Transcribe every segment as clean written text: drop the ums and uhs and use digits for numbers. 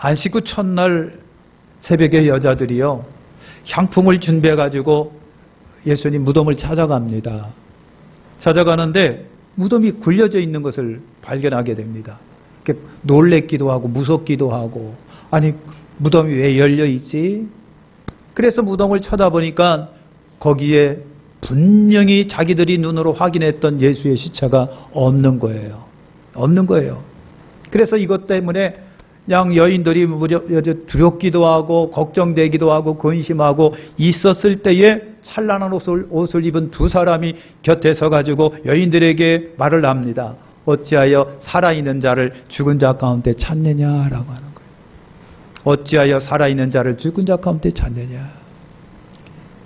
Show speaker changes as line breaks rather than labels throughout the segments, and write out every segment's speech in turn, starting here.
안식 후 첫날 새벽에 여자들이요, 향품을 준비해가지고 예수님 무덤을 찾아갑니다. 찾아가는데 무덤이 굴려져 있는 것을 발견하게 됩니다. 놀랬기도 하고 무섭기도 하고, 아니 무덤이 왜 열려 있지? 그래서 무덤을 쳐다보니까 거기에 분명히 자기들이 눈으로 확인했던 예수의 시체가 없는 거예요. 없는 거예요. 그래서 이것 때문에 그냥 여인들이 두렵기도 하고 걱정되기도 하고 근심하고 있었을 때에 찬란한 옷을 입은 두 사람이 곁에 서가지고 여인들에게 말을 합니다. 어찌하여 살아있는 자를 죽은 자 가운데 찾느냐라고 하는 거예요. 어찌하여 살아있는 자를 죽은 자 가운데 찾느냐.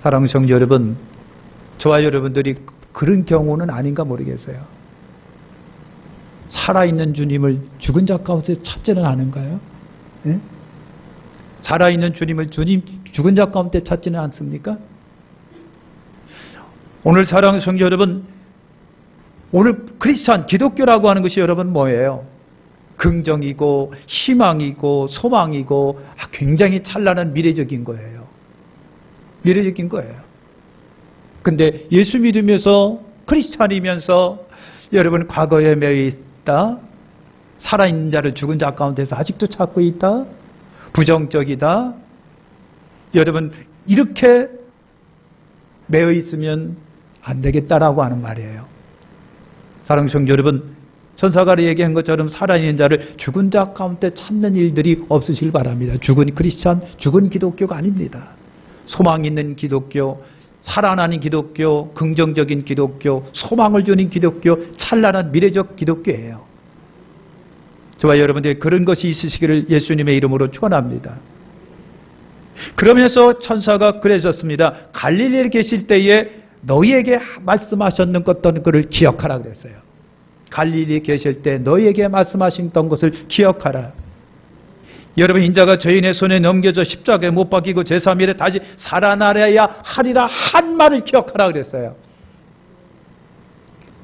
사랑하는 성도 여러분, 저와 여러분들이 그런 경우는 아닌가 모르겠어요. 살아있는 주님을 죽은 자 가운데 찾지는 않은가요? 네? 살아있는 주님을 죽은 자 가운데 찾지는 않습니까? 오늘 사랑하는 성도 여러분, 오늘 크리스찬 기독교라고 하는 것이 여러분 뭐예요? 긍정이고 희망이고 소망이고 굉장히 찬란한 미래적인 거예요. 미래적인 거예요. 근데 예수 믿으면서 크리스찬이면서 여러분 과거에 매여 있다. 살아있는 자를 죽은 자 가운데서 아직도 찾고 있다. 부정적이다. 여러분 이렇게 매여 있으면 안 되겠다라고 하는 말이에요. 사랑하는 성도 여러분, 천사가 얘기한 것처럼 살아있는 자를 죽은 자 가운데 찾는 일들이 없으실 바랍니다. 죽은 크리스찬, 죽은 기독교가 아닙니다. 소망 있는 기독교, 살아나는 기독교, 긍정적인 기독교, 소망을 주는 기독교, 찬란한 미래적 기독교예요. 저와 여러분들이 그런 것이 있으시기를 예수님의 이름으로 축원합니다. 그러면서 천사가 그러셨습니다. 갈릴리에 계실 때에 너희에게 말씀하셨던 것을 기억하라 그랬어요. 갈릴리에 계실 때 너희에게 말씀하셨던 것을 기억하라. 여러분 인자가 죄인의 손에 넘겨져 십자가에 못 박히고 제3일에 다시 살아나야 하리라 한 말을 기억하라 그랬어요.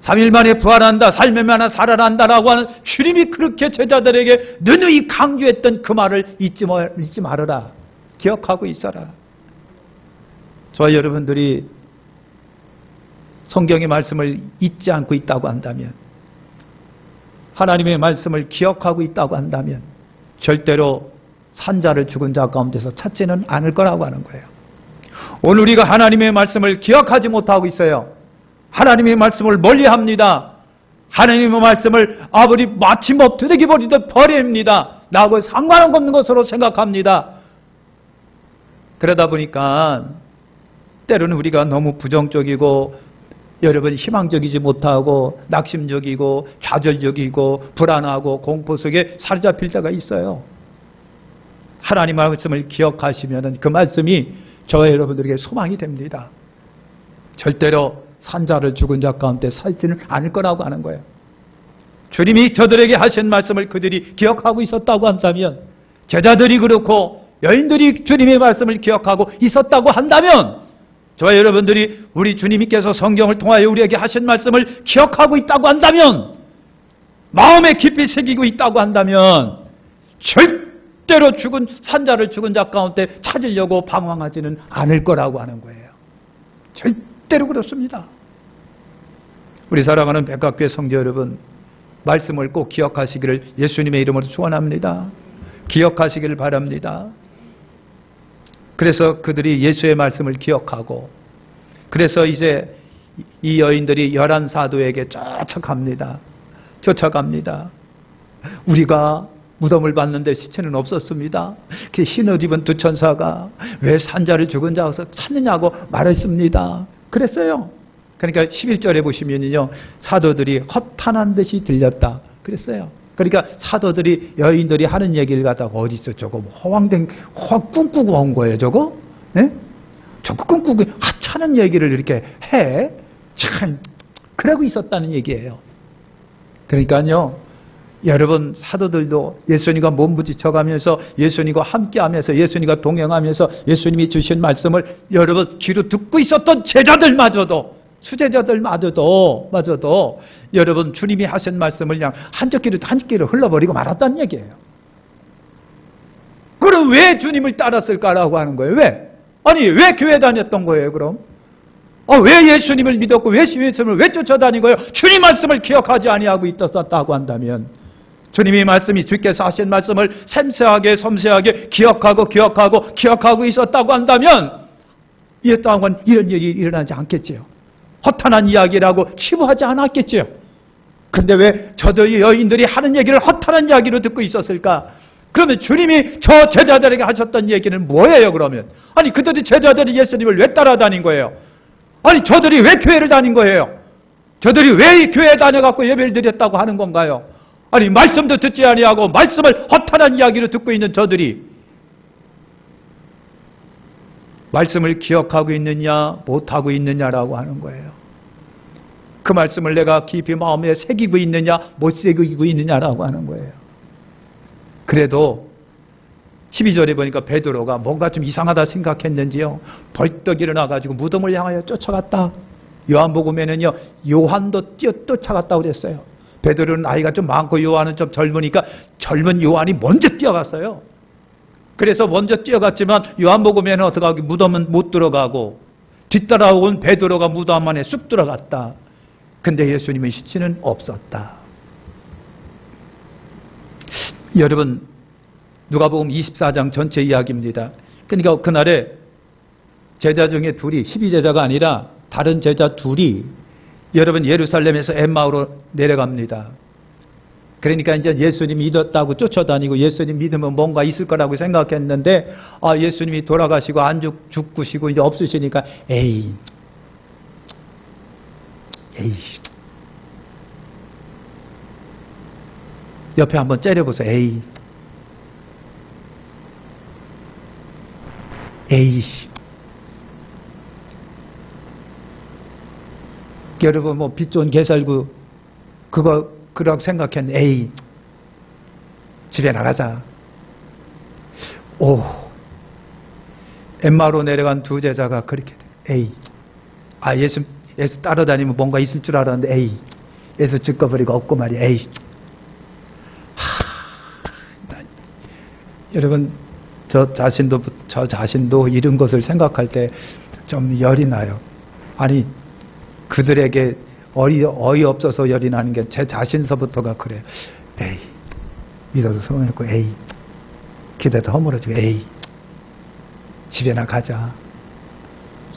3일 만에 부활한다, 삶의 만에 살아난다라고 하는 주님이 그렇게 제자들에게 누누이 강조했던 그 말을 잊지 말아라. 기억하고 있어라. 저와 여러분들이 성경의 말씀을 잊지 않고 있다고 한다면, 하나님의 말씀을 기억하고 있다고 한다면 절대로 산자를 죽은 자 가운데서 찾지는 않을 거라고 하는 거예요. 오늘 우리가 하나님의 말씀을 기억하지 못하고 있어요. 하나님의 말씀을 멀리합니다. 하나님의 말씀을 아버지 마침없 두들겨 버리듯 버립니다. 나하고 상관없는 것으로 생각합니다. 그러다 보니까 때로는 우리가 너무 부정적이고 여러분 희망적이지 못하고 낙심적이고 좌절적이고 불안하고 공포 속에 사로잡힐 때가 있어요. 하나님의 말씀을 기억하시면 그 말씀이 저와 여러분들에게 소망이 됩니다. 절대로 산자를 죽은 자 가운데 살지는 않을 거라고 하는 거예요. 주님이 저들에게 하신 말씀을 그들이 기억하고 있었다고 한다면, 제자들이 그렇고 여인들이 주님의 말씀을 기억하고 있었다고 한다면, 저와 여러분들이 우리 주님께서 성경을 통하여 우리에게 하신 말씀을 기억하고 있다고 한다면, 마음에 깊이 새기고 있다고 한다면 절대로 산자를 죽은 자 가운데 찾으려고 방황하지는 않을 거라고 하는 거예요. 절대로 그렇습니다. 우리 사랑하는 백학교회 성도 여러분, 말씀을 꼭 기억하시기를 예수님의 이름으로 축원합니다. 기억하시기를 바랍니다. 그래서 그들이 예수의 말씀을 기억하고, 그래서 이제 이 여인들이 11사도에게 쫓아갑니다. 우리가 무덤을 봤는데 시체는 없었습니다. 그 흰옷 입은 두 천사가 왜 산자를 죽은 자에서 찾느냐고 말했습니다. 그랬어요. 그러니까 11절에 보시면요, 사도들이 허탄한 듯이 들렸다 그랬어요. 그러니까 사도들이 여인들이 하는 얘기를 갖다가 어디서 저거 꿈꾸고 온 거예요, 저거? 네? 저거 꿈꾸고 하찮은 얘기를 이렇게 해. 참 그러고 있었다는 얘기예요. 그러니까요, 여러분 사도들도 예수님과 몸부딪혀가면서 예수님과 함께하면서 예수님과 동행하면서 예수님이 주신 말씀을 여러분 귀로 듣고 있었던 제자들마저도, 수제자들마저도 여러분 주님이 하신 말씀을 그냥 한쪽 귀로 흘러버리고 말았다는 얘기예요. 그럼 왜 주님을 따랐을까라고 하는 거예요. 왜? 아니 왜 교회 다녔던 거예요 그럼? 왜 예수님을 믿었고 왜 예수님을 왜 쫓아다닌 거예요? 주님 말씀을 기억하지 아니하고 있었다고 한다면, 주님의 말씀이 주께서 하신 말씀을 섬세하게 기억하고 있었다고 한다면 이 땅은 이런 일이 일어나지 않겠지요. 허탄한 이야기라고 치부하지 않았겠지요. 근데 왜 저들 여인들이 하는 얘기를 허탄한 이야기로 듣고 있었을까? 그러면 주님이 저 제자들에게 하셨던 얘기는 뭐예요 그러면? 아니 그들이 제자들이 예수님을 왜 따라다닌 거예요? 아니 저들이 왜 교회를 다닌 거예요? 저들이 왜 이 교회에 다녀갖고 예배를 드렸다고 하는 건가요? 아니 말씀도 듣지 아니하고 말씀을 허탄한 이야기로 듣고 있는 저들이 말씀을 기억하고 있느냐 못하고 있느냐라고 하는 거예요. 그 말씀을 내가 깊이 마음에 새기고 있느냐 못 새기고 있느냐라고 하는 거예요. 그래도 12절에 보니까 베드로가 뭔가 좀 이상하다 생각했는지요, 벌떡 일어나가지고 무덤을 향하여 쫓아갔다. 요한복음에는요 요한도 쫓아갔다고 그랬어요. 베드로는 나이가 좀 많고 요한은 좀 젊으니까 젊은 요한이 먼저 뛰어갔어요. 그래서 먼저 뛰어갔지만 요한복음에는 어떻게 하고 무덤은 못 들어가고 뒤따라온 베드로가 무덤 안에 쑥 들어갔다. 근데 예수님의 시체는 없었다. 여러분 누가복음 24장 전체 이야기입니다. 그러니까 그날에 제자 중에 둘이 12제자가 아니라 다른 제자 둘이 여러분 예루살렘에서 엠마오로 내려갑니다. 그러니까 이제 예수님 믿었다고 쫓아다니고 예수님 믿으면 뭔가 있을 거라고 생각했는데 예수님이 돌아가시고 안 죽으시고 이제 없으시니까 에이 옆에 한번 째려보세요. 에이 여러분 뭐 빚 좋은 개살구 그러고 생각했는데 에이 집에 나가자. 엠마오로 내려간 두 제자가 그렇게 에이 예수 따라다니면 뭔가 있을 줄 알았는데 에이 예수 죽어버리고 없고 말이야. 에이 여러분 저 자신도 이런 것을 생각할 때 좀 열이 나요. 아니 그들에게 어이없어서 열이 나는 게 제 자신서부터가 그래요. 에이 믿어도 소원했고 에이 기대도 허물어지고 에이 집에나 가자.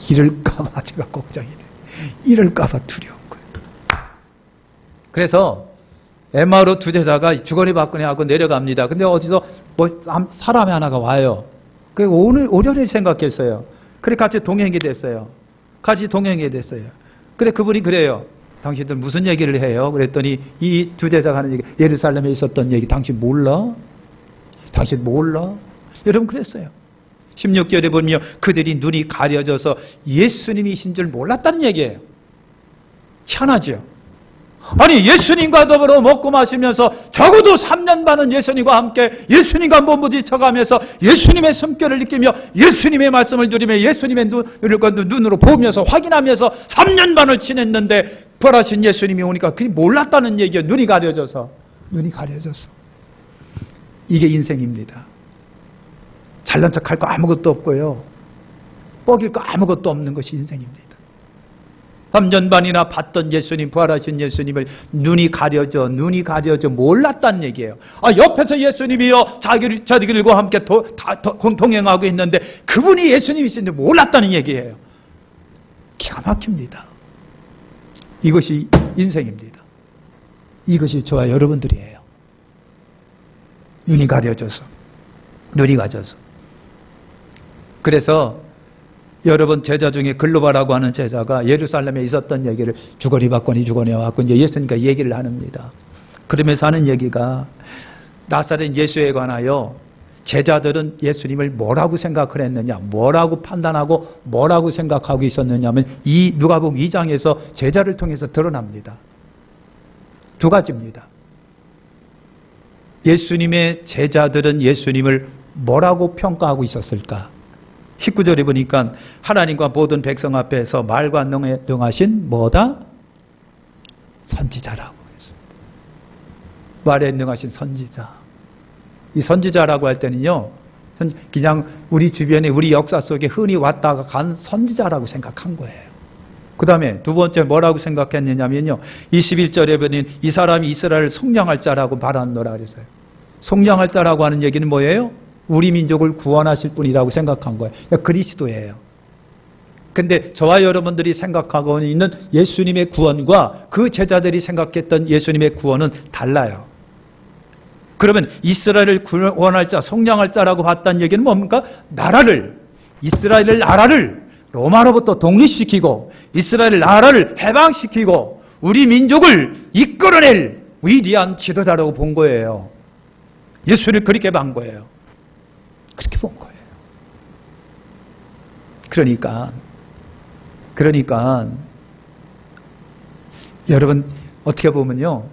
이럴까봐 제가 걱정이 돼. 이럴까봐 두려운 거예요. 그래서 엠마오로 두 제자가 주거니 받거니 하고 내려갑니다. 근데 어디서 사람이 하나가 와요. 그 오련히 생각했어요. 그래 같이 동행이 됐어요. 근데 그분이 그래요. 당신들 무슨 얘기를 해요? 그랬더니 이 두 제자가 하는 얘기, 예루살렘에 있었던 얘기 당신 몰라? 여러분 그랬어요. 16절에 보면 그들이 눈이 가려져서 예수님이신 줄 몰랐다는 얘기예요. 희한하죠? 아니 예수님과 더불어 먹고 마시면서 적어도 3년 반은 예수님과 함께 예수님과 몸부딪혀가면서 예수님의 숨결을 느끼며 예수님의 말씀을 들으며 예수님의 눈으로 보면서 확인하면서 3년 반을 지냈는데 부활하신 예수님이 오니까 그게 몰랐다는 얘기예요. 눈이 가려져서. 이게 인생입니다. 잘난 척할 거 아무것도 없고요. 뻐길 거 아무것도 없는 것이 인생입니다. 3년 반이나 봤던 예수님, 부활하신 예수님을 눈이 가려져 몰랐다는 얘기예요. 옆에서 예수님이요 자기들과 함께 동행하고 있는데 그분이 예수님이신데 몰랐다는 얘기예요. 기가 막힙니다. 이것이 인생입니다. 이것이 저와 여러분들이에요. 눈이 가려져서. 그래서 여러분 제자 중에 글로바라고 하는 제자가 예루살렘에 있었던 얘기를 주거니 받거니 와갖고 이제 예수님과 얘기를 합니다. 그러면서 하는 얘기가 나사렛 예수에 관하여 제자들은 예수님을 뭐라고 생각을 했느냐, 뭐라고 판단하고 뭐라고 생각하고 있었느냐 하면 이 누가복음 2장에서 제자를 통해서 드러납니다. 두 가지입니다. 예수님의 제자들은 예수님을 뭐라고 평가하고 있었을까? 19절에 보니까 하나님과 모든 백성 앞에서 말과 능하신 뭐다? 선지자라고 했습니다. 말에 능하신 선지자. 이 선지자라고 할 때는요, 그냥 우리 주변에 우리 역사 속에 흔히 왔다가 간 선지자라고 생각한 거예요. 그 다음에 두 번째 뭐라고 생각했느냐면요. 21절에 보면 이 사람이 이스라엘을 속량할 자라고 말하노라 그랬어요. 속량할 자라고 하는 얘기는 뭐예요? 우리 민족을 구원하실 분이라고 생각한 거예요. 그러니까 그리스도예요. 근데 저와 여러분들이 생각하고 있는 예수님의 구원과 그 제자들이 생각했던 예수님의 구원은 달라요. 그러면 이스라엘을 구원할 자, 속량할 자라고 봤다는 얘기는 뭡니까? 이스라엘을 나라를 로마로부터 독립시키고 이스라엘 나라를 해방시키고 우리 민족을 이끌어낼 위대한 지도자라고 본 거예요. 예수를 그렇게 본 거예요. 그렇게 본 거예요. 그러니까 여러분 어떻게 보면요.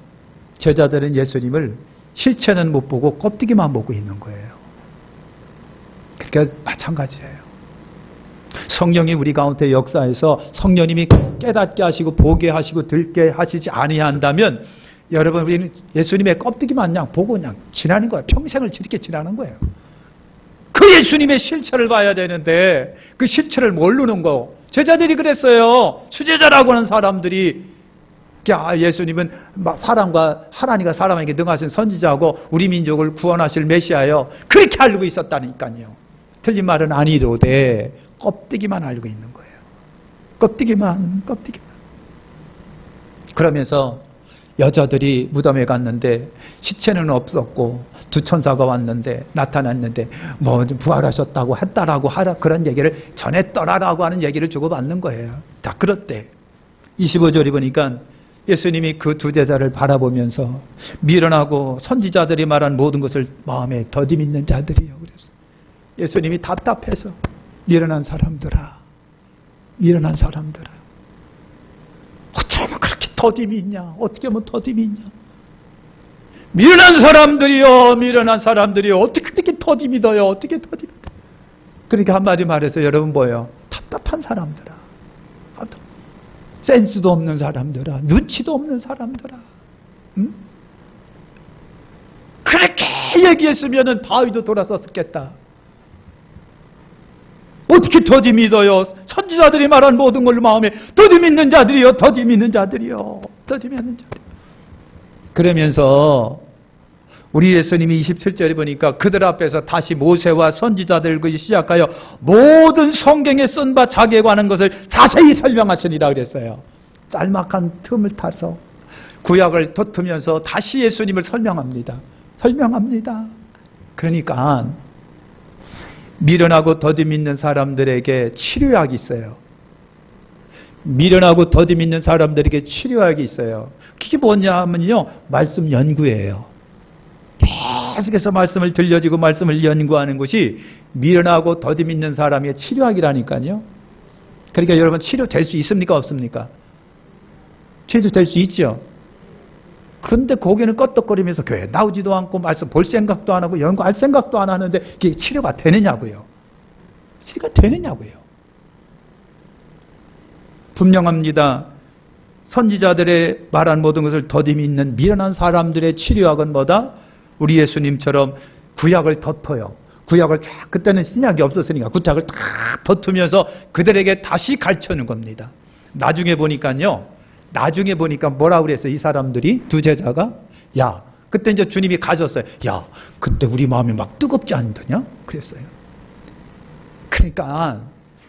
제자들은 예수님을 실체는 못 보고 껍데기만 보고 있는 거예요. 그러니까 마찬가지예요. 성령이 우리 가운데 역사에서 성령님이 깨닫게 하시고 보게 하시고 듣게 하시지 아니한다면 여러분 우리는 예수님의 껍데기만 그냥 보고 그냥 지나는 거예요. 평생을 이렇게 지나는 거예요. 그 예수님의 실체를 봐야 되는데 그 실체를 모르는 거. 제자들이 그랬어요. 수제자라고 하는 사람들이 예수님은 하나님과 사람에게 능하신 선지자고 우리 민족을 구원하실 메시아요. 그렇게 알고 있었다니까요. 틀린 말은 아니로되 껍데기만 알고 있는 거예요. 껍데기만. 그러면서 여자들이 무덤에 갔는데 시체는 없었고 두 천사가 왔는데 나타났는데 뭐 부활하셨다고 했다라고 하라 그런 얘기를 전했더라라고 하는 얘기를 주고받는 거예요. 다 그렇대. 25절에 보니까 예수님이 그 두 제자를 바라보면서 미련하고 선지자들이 말한 모든 것을 마음에 더디 믿는 자들이요. 그래서 예수님이 답답해서 미련한 사람들아 어쩌면 그렇게 더디 믿냐? 어떻게 하면 더디 믿냐? 미련한 사람들이요 어떻게 그렇게 더디 믿어요? 어떻게 더디 믿어요? 그러니까 한마디 말해서 여러분 뭐예요? 답답한 사람들아, 센스도 없는 사람들아, 눈치도 없는 사람들아, 응? 그렇게 얘기했으면 바위도 돌아섰겠다. 어떻게 더디 믿어요? 선지자들이 말한 모든 걸 마음에 더디 믿는 자들이요. 그러면서 우리 예수님이 27절에 보니까 그들 앞에서 다시 모세와 선지자들과 시작하여 모든 성경에 쓴 바 자기에 관한 것을 자세히 설명하시니라 그랬어요. 짤막한 틈을 타서 구약을 덧으면서 다시 예수님을 설명합니다. 그러니까 미련하고 더디 믿는 사람들에게 치료약이 있어요. 그게 뭐냐 하면요. 말씀 연구예요. 계속해서 말씀을 들려주고 말씀을 연구하는 것이 미련하고 더디 믿는 사람의 치료약이라니까요. 그러니까 여러분 치료될 수 있습니까? 없습니까? 치료될 수 있죠. 근데 거기는 껐덕거리면서 교회 나오지도 않고 말씀 볼 생각도 안 하고 연구할 생각도 안 하는데 그게 치료가 되느냐고요. 분명합니다. 선지자들의 말한 모든 것을 더디 믿는 미련한 사람들의 치료약은 뭐다? 우리 예수님처럼 구약을 덧어요. 구약을 쫙, 그때는 신약이 없었으니까 구약을 탁 덧으면서 그들에게 다시 가르쳐주는 겁니다. 나중에 보니까 뭐라고 그랬어요? 이 사람들이, 두 제자가? 야, 그때 이제 주님이 가졌어요. 야, 그때 우리 마음이 막 뜨겁지 않더냐? 그랬어요. 그러니까,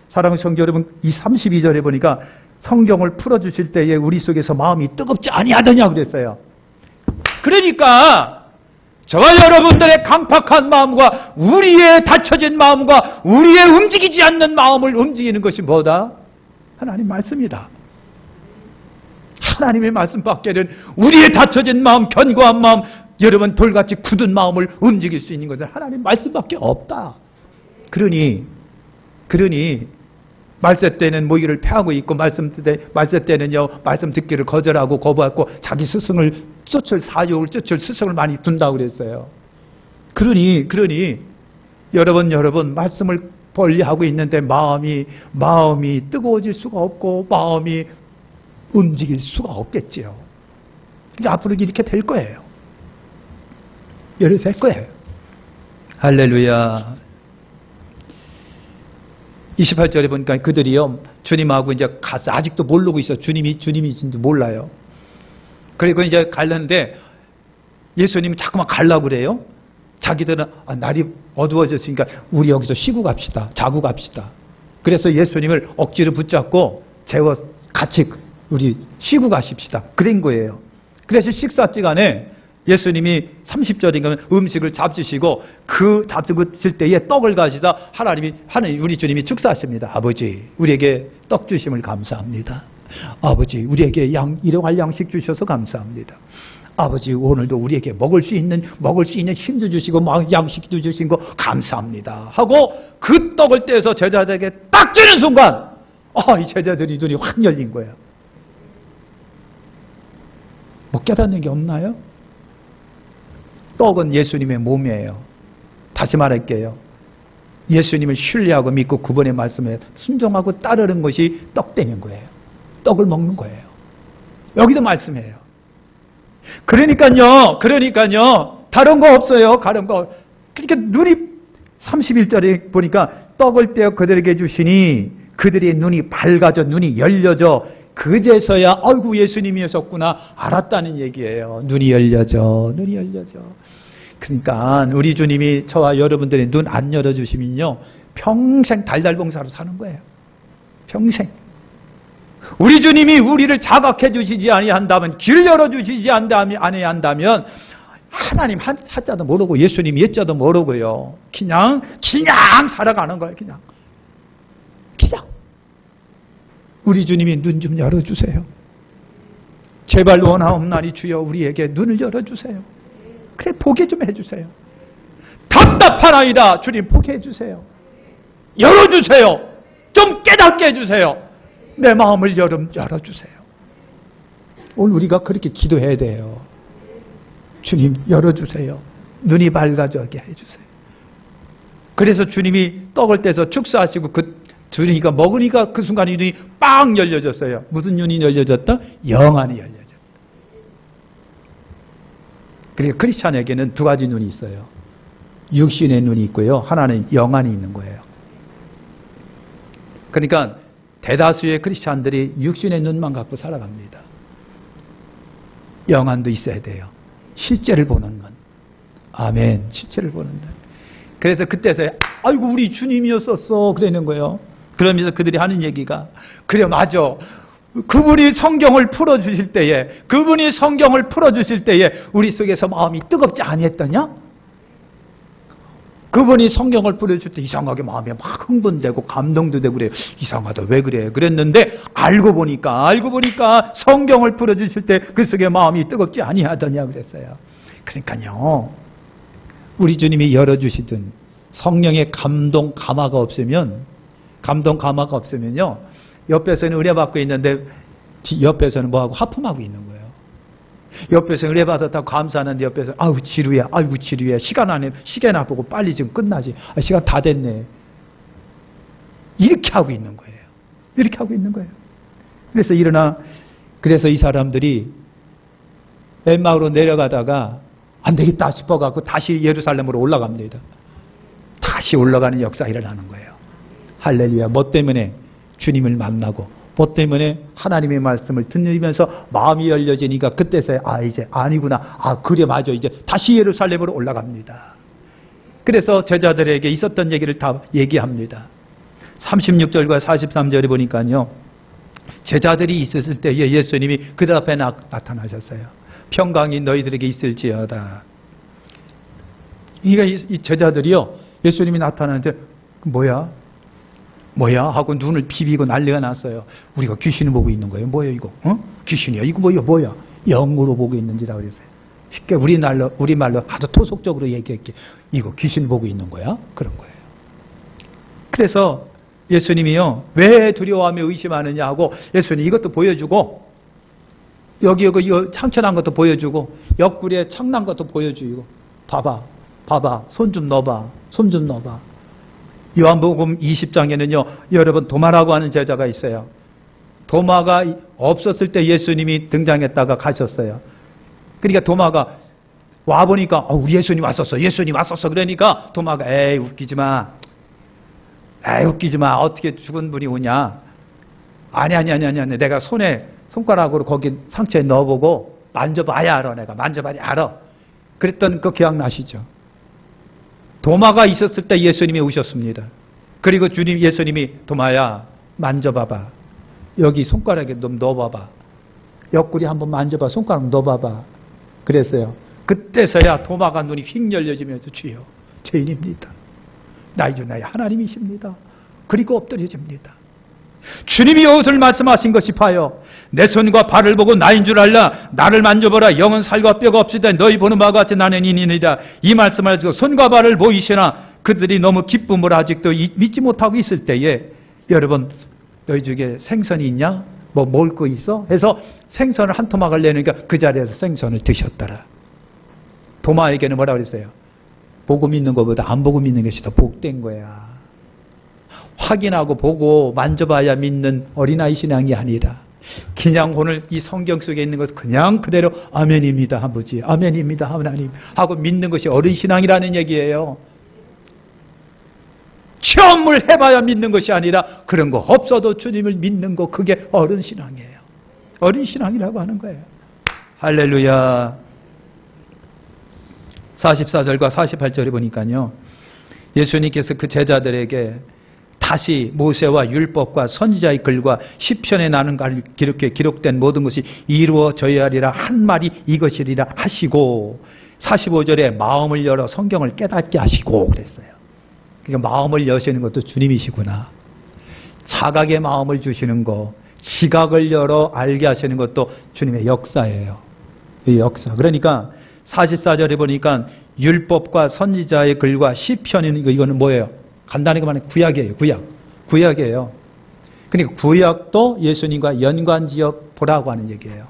사랑하는 성도 여러분, 이 32절에 보니까 성경을 풀어주실 때에 우리 속에서 마음이 뜨겁지 아니하더냐? 그랬어요. 그러니까, 저와 여러분들의 강팍한 마음과 우리의 닫혀진 마음과 우리의 움직이지 않는 마음을 움직이는 것이 뭐다? 하나님 말씀이다. 하나님의 말씀밖에는 우리의 닫혀진 마음, 견고한 마음, 여러분 돌같이 굳은 마음을 움직일 수 있는 것은 하나님 말씀밖에 없다. 그러니 말세 때는 모이를 패하고 있고 말세 때는요 말씀 듣기를 거절하고 거부하고 자기 스승을 사욕을 쫓을 스승을 많이 둔다고 그랬어요. 그러니 여러분 말씀을 멀리하고 있는데 마음이 뜨거워질 수가 없고 마음이 움직일 수가 없겠지요. 그러니까 앞으로 이렇게 될 거예요. 이렇게 될 거예요. 할렐루야. 28절에 보니까 그들이요, 주님하고 이제 가서 아직도 모르고 있어. 주님이신지 몰라요. 그리고 이제 가려는데 예수님이 자꾸만 가려고 그래요. 자기들은 날이 어두워졌으니까 우리 여기서 쉬고 갑시다. 자고 갑시다. 그래서 예수님을 억지로 붙잡고 재워 같이 우리 쉬고 가십시다. 그런 거예요. 그래서 식사시간에 예수님이 30절인가 음식을 잡수시고 그 잡수실 때에 떡을 가시다 하나님 우리 주님이 축사하십니다. 아버지, 우리에게 떡 주심을 감사합니다. 아버지, 우리에게 일용할 양식 주셔서 감사합니다. 아버지, 오늘도 우리에게 먹을 수 있는 힘도 주시고 양식도 주신 거 감사합니다. 하고 그 떡을 떼서 제자들에게 딱 주는 순간 이 제자들이 눈이 확 열린 거예요. 뭐 깨닫는 게 없나요? 떡은 예수님의 몸이에요. 다시 말할게요. 예수님을 신뢰하고 믿고 그분의 말씀에 순종하고 따르는 것이 떡 되는 거예요. 떡을 먹는 거예요. 여기도 말씀이에요. 그러니까요. 다른 거 없어요. 다른 거. 그러니까 눈이 31절에 보니까 떡을 떼어 그들에게 주시니 그들의 눈이 밝아져, 눈이 열려져, 그제서야 아이고 예수님이었구나 알았다는 얘기예요. 눈이 열려져. 그러니까 우리 주님이 저와 여러분들의 눈 안 열어주시면요, 평생 달달봉사로 사는 거예요. 평생. 우리 주님이 우리를 자각해 주시지 아니한다면, 길 열어주시지 아니한다면 하나님 한자도 모르고 예수님 예자도 모르고요, 그냥 살아가는 거예요. 그냥 우리 주님이 눈 좀 열어주세요. 제발 원하옵나니 주여 우리에게 눈을 열어주세요. 그래, 보게 좀 해주세요. 답답하나이다. 주님 보게 해주세요. 열어주세요. 좀 깨닫게 해주세요. 내 마음을 열어주세요. 오늘 우리가 그렇게 기도해야 돼요. 주님 열어주세요. 눈이 밝아지게 해주세요. 그래서 주님이 떡을 떼서 축사하시고 주님이가 먹으니까 그 순간 눈이 빵 열려졌어요. 무슨 눈이 열려졌다? 영안이 열려졌다. 그러니까 크리스찬에게는 두 가지 눈이 있어요. 육신의 눈이 있고요, 하나는 영안이 있는 거예요. 그러니까 대다수의 크리스찬들이 육신의 눈만 갖고 살아갑니다. 영안도 있어야 돼요. 실제를 보는 눈. 아멘. 실제를 보는 눈. 그래서 그때서야 아이고 우리 주님이었었어 그러는 거예요. 그러면서 그들이 하는 얘기가, 그래 맞아. 그분이 성경을 풀어주실 때에 우리 속에서 마음이 뜨겁지 아니했더냐? 그분이 성경을 풀어줄 때 이상하게 마음이 막 흥분되고 감동도 되고 그래요. 이상하다, 왜 그래? 그랬는데 알고 보니까 성경을 풀어주실 때 그 속에 마음이 뜨겁지 아니하더냐 그랬어요. 그러니까요, 우리 주님이 열어주시든 성령의 감동 감화가 없으면요, 옆에서는 은혜받고 있는데 옆에서는 뭐하고 하품하고 있는 거예요. 옆에서 은혜 받았다고 감사하는데 옆에서 아이고 지루해. 시계나 보고 빨리 지금 끝나지. 시간 다 됐네. 이렇게 하고 있는 거예요. 그래서 이 사람들이 엠마오로 내려가다가 안 되겠다 싶어갖고 다시 예루살렘으로 올라갑니다. 다시 올라가는 역사가 일어나는 거예요. 할렐루야. 뭐 때문에? 주님을 만나고, 뭐 때문에? 하나님의 말씀을 들으면서 마음이 열려지니까 그때서야 이제 아니구나. 그래 맞아. 이제 다시 예루살렘으로 올라갑니다. 그래서 제자들에게 있었던 얘기를 다 얘기합니다. 36절과 43절에 보니까요, 제자들이 있었을 때에 예수님이 그들 앞에 나타나셨어요. 평강이 너희들에게 있을지어다. 이 제자들이요, 예수님이 나타나는데 뭐야 하고 눈을 비비고 난리가 났어요. 우리가 귀신을 보고 있는 거예요. 뭐예요 이거? 귀신이야. 이거 뭐야? 영으로 보고 있는지라 그랬어요. 쉽게 우리말로 아주 토속적으로 얘기할게. 이거 귀신 보고 있는 거야? 그런 거예요. 그래서 예수님이요, 왜 두려워하며 의심하느냐 하고 예수님 이것도 보여주고, 여기 상처난 것도 보여주고, 옆구리에 창난 것도 보여주고, 봐봐. 손 좀 넣어봐. 요한복음 20장에는요, 여러분 도마라고 하는 제자가 있어요. 도마가 없었을 때 예수님이 등장했다가 가셨어요. 그러니까 도마가 와보니까 우리 예수님 왔었어. 그러니까 도마가 에이 웃기지 마. 에이, 웃기지 마. 어떻게 죽은 분이 오냐. 아니. 내가 손가락으로 거기 상처에 넣어보고 만져봐야 알아. 내가 만져봐야 알아. 그랬던 그 기억나시죠? 도마가 있었을 때 예수님이 오셨습니다. 그리고 예수님이 도마야 만져봐봐. 여기 손가락에 좀 넣어봐봐. 옆구리 한번 만져봐. 손가락 넣어봐봐. 그랬어요. 그때서야 도마가 눈이 휙 열려지면서 주여 죄인입니다. 나의 주 나의 하나님이십니다. 그리고 엎드려집니다. 주님이 이것을 말씀하신 것이 봐요. 내 손과 발을 보고 나인 줄 알라. 나를 만져보라. 영은 살과 뼈가 없으되 너희 보는 바와 같이 나는 인이니이다. 이 말씀을 가지고 손과 발을 보이시나 그들이 너무 기쁨을 아직도 믿지 못하고 있을 때에 여러분 너희 중에 생선이 있냐? 뭐 먹을 거 있어? 해서 생선을 한 토막을 내니까 그 자리에서 생선을 드셨더라. 도마에게는 뭐라 그랬어요? 보고 믿는 것보다 안 보고 믿는 것이 더 복된 거야. 확인하고 보고 만져봐야 믿는 어린아이 신앙이 아니라 그냥 오늘 이 성경 속에 있는 것 그냥 그대로 아멘입니다 아버지, 아멘입니다 하나님 하고 믿는 것이 어린 신앙이라는 얘기예요. 체험을 해봐야 믿는 것이 아니라 그런 거 없어도 주님을 믿는 거 그게 어른 신앙이에요. 어린 신앙이라고 하는 거예요. 할렐루야. 44절과 48절에 보니까요. 예수님께서 그 제자들에게 다시 모세와 율법과 선지자의 글과 시편에 나는 이렇게 기록된 모든 것이 이루어져야 하리라 한 말이 이것이리라 하시고 45절에 마음을 열어 성경을 깨닫게 하시고 그랬어요. 그러니까 마음을 여시는 것도 주님이시구나. 자각의 마음을 주시는 거, 지각을 열어 알게 하시는 것도 주님의 역사예요. 이 역사. 그러니까 44절에 보니까 율법과 선지자의 글과 시편인 이거는 뭐예요? 간단하게 말하면 구약이에요. 구약이에요. 그러니까 구약도 예수님과 연관지어 보라고 하는 얘기예요.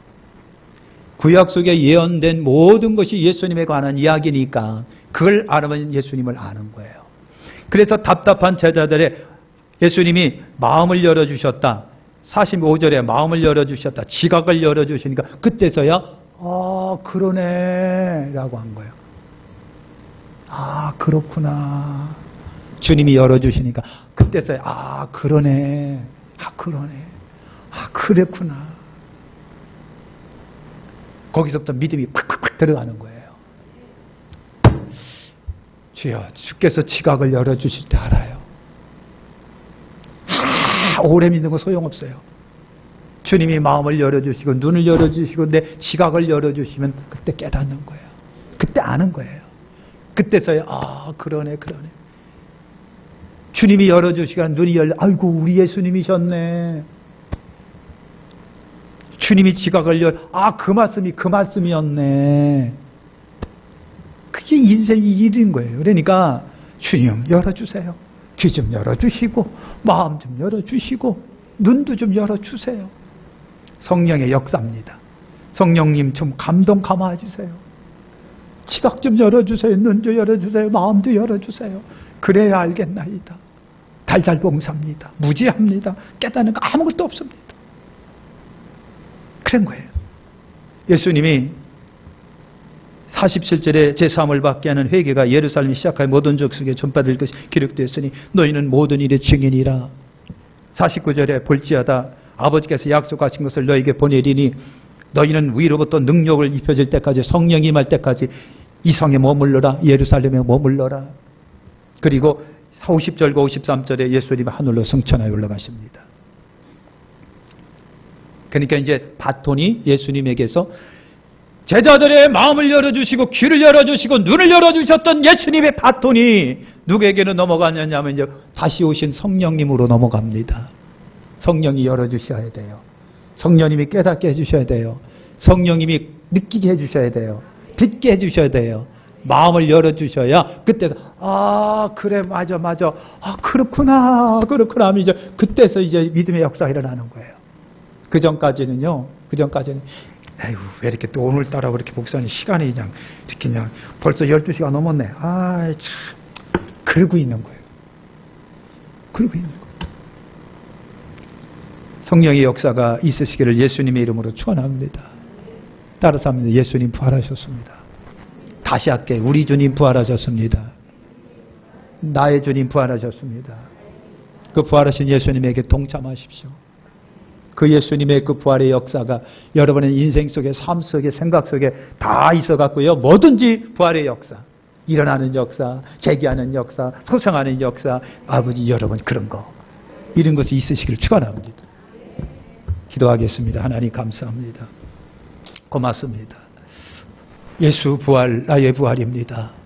구약 속에 예언된 모든 것이 예수님에 관한 이야기니까 그걸 알면 예수님을 아는 거예요. 그래서 답답한 제자들의 예수님이 마음을 열어주셨다. 45절에 마음을 열어주셨다. 지각을 열어주시니까 그때서야 그러네 라고 한 거예요. 그렇구나. 주님이 열어주시니까 그때서야 그러네. 그랬구나. 거기서부터 믿음이 팍팍팍 들어가는 거예요. 주여, 주께서 지각을 열어주실 때 알아요. 오래 믿는 거 소용없어요. 주님이 마음을 열어주시고 눈을 열어주시고 내 지각을 열어주시면 그때 깨닫는 거예요. 그때 아는 거예요. 그때서야 그러네. 주님이 열어주시고 눈이 열려 아이고 우리 예수님이셨네. 주님이 지각을 그 말씀이 그 말씀이었네. 그게 인생의 일인 거예요. 그러니까 주님 열어주세요. 귀 좀 열어주시고 마음 좀 열어주시고 눈도 좀 열어주세요. 성령의 역사입니다. 성령님 좀 감동 감아주세요. 지각 좀 열어주세요. 눈도 열어주세요. 마음도 열어주세요. 그래야 알겠나이다. 달달봉사입니다. 무지합니다. 깨닫는 거 아무것도 없습니다. 그런 거예요. 예수님이 47절에 제3을 받게 하는 회개가 예루살렘이 시작하여 모든 족속에 전파될 것이 기록되었으니 너희는 모든 일의 증인이라. 49절에 볼지어다 아버지께서 약속하신 것을 너에게 보내리니 너희는 위로부터 능력을 입혀질 때까지 성령이 임할 때까지 이 성에 머물러라. 예루살렘에 머물러라. 그리고 50절과 53절에 예수님이 하늘로 승천하여 올라가십니다. 그러니까 이제 바톤이 예수님에게서 제자들의 마음을 열어주시고 귀를 열어주시고 눈을 열어주셨던 예수님의 바톤이 누구에게는 넘어가냐면 이제 다시 오신 성령님으로 넘어갑니다. 성령이 열어주셔야 돼요. 성령님이 깨닫게 해주셔야 돼요. 성령님이 느끼게 해주셔야 돼요. 듣게 해주셔야 돼요. 마음을 열어주셔야 그때서 그래 맞아 그렇구나 하면 이제 그때서 이제 믿음의 역사가 일어나는 거예요. 그 전까지는 아이고 왜 이렇게 또 오늘따라 그렇게 목사님 시간이 그냥 벌써 12시가 넘었네. 참 그러고 있는 거예요. 성령의 역사가 있으시기를 예수님의 이름으로 축원합니다. 따라서 합니다. 예수님 부활하셨습니다. 다시 할게. 우리 주님 부활하셨습니다. 나의 주님 부활하셨습니다. 그 부활하신 예수님에게 동참하십시오. 그 예수님의 그 부활의 역사가 여러분의 인생 속에, 삶 속에, 생각 속에 다 있어갖고요. 뭐든지 부활의 역사, 일어나는 역사, 재기하는 역사, 소생하는 역사, 아버지 여러분 그런 거, 이런 것이 있으시기를 축원합니다. 기도하겠습니다. 하나님 감사합니다. 고맙습니다. 예수 부활, 나의 부활입니다.